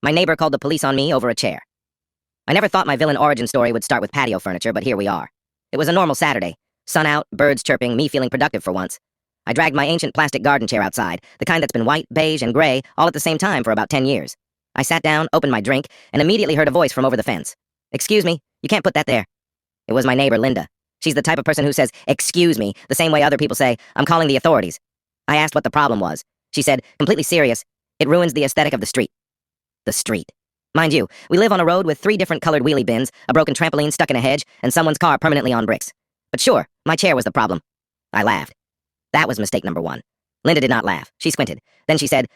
My neighbor called the police on me over a chair. I never thought my villain origin story would start with patio furniture, but here we are. It was a normal Saturday. Sun out, birds chirping, me feeling productive for once. I dragged my ancient plastic garden chair outside, the kind that's been white, beige, and gray all at the same time for about 10 years. I sat down, opened my drink, and immediately heard a voice from over the fence. "Excuse me, you can't put that there." It was my neighbor, Linda. She's the type of person who says, "Excuse me," the same way other people say, "I'm calling the authorities." I asked what the problem was. She said, completely serious, "It ruins the aesthetic of the street." The street. Mind you, we live on a road with 3 different colored wheelie bins, a broken trampoline stuck in a hedge, and someone's car permanently on bricks. But sure, my chair was the problem. I laughed. That was mistake number 1. Linda did not laugh. She squinted. Then she said,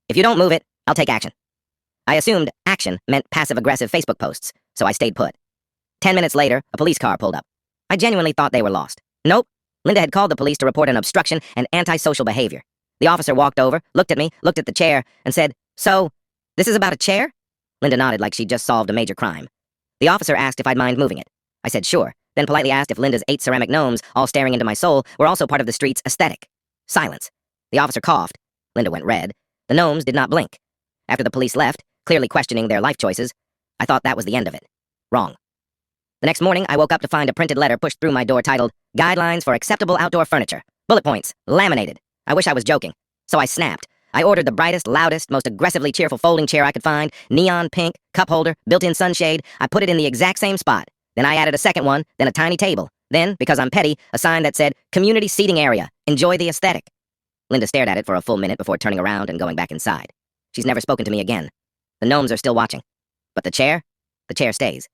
"If you don't move it, I'll take action." I assumed action meant passive-aggressive Facebook posts, so I stayed put. 10 minutes later, a police car pulled up. I genuinely thought they were lost. Nope. Linda had called the police to report an obstruction and antisocial behavior. The officer walked over, looked at me, looked at the chair, and said, "So, this is about a chair?" Linda nodded like she'd just solved a major crime. The officer asked if I'd mind moving it. I said sure, then politely asked if Linda's 8 ceramic gnomes, all staring into my soul, were also part of the street's aesthetic. Silence. The officer coughed. Linda went red. The gnomes did not blink. After the police left, clearly questioning their life choices, I thought that was the end of it. Wrong. The next morning, I woke up to find a printed letter pushed through my door titled, "Guidelines for Acceptable Outdoor Furniture." Bullet points. Laminated. I wish I was joking. So I snapped. I ordered the brightest, loudest, most aggressively cheerful folding chair I could find, neon pink, cup holder, built-in sunshade. I put it in the exact same spot. Then I added a second one, then a tiny table. Then, because I'm petty, a sign that said, "Community seating area. Enjoy the aesthetic." Linda stared at it for a full minute before turning around and going back inside. She's never spoken to me again. The gnomes are still watching. But the chair stays.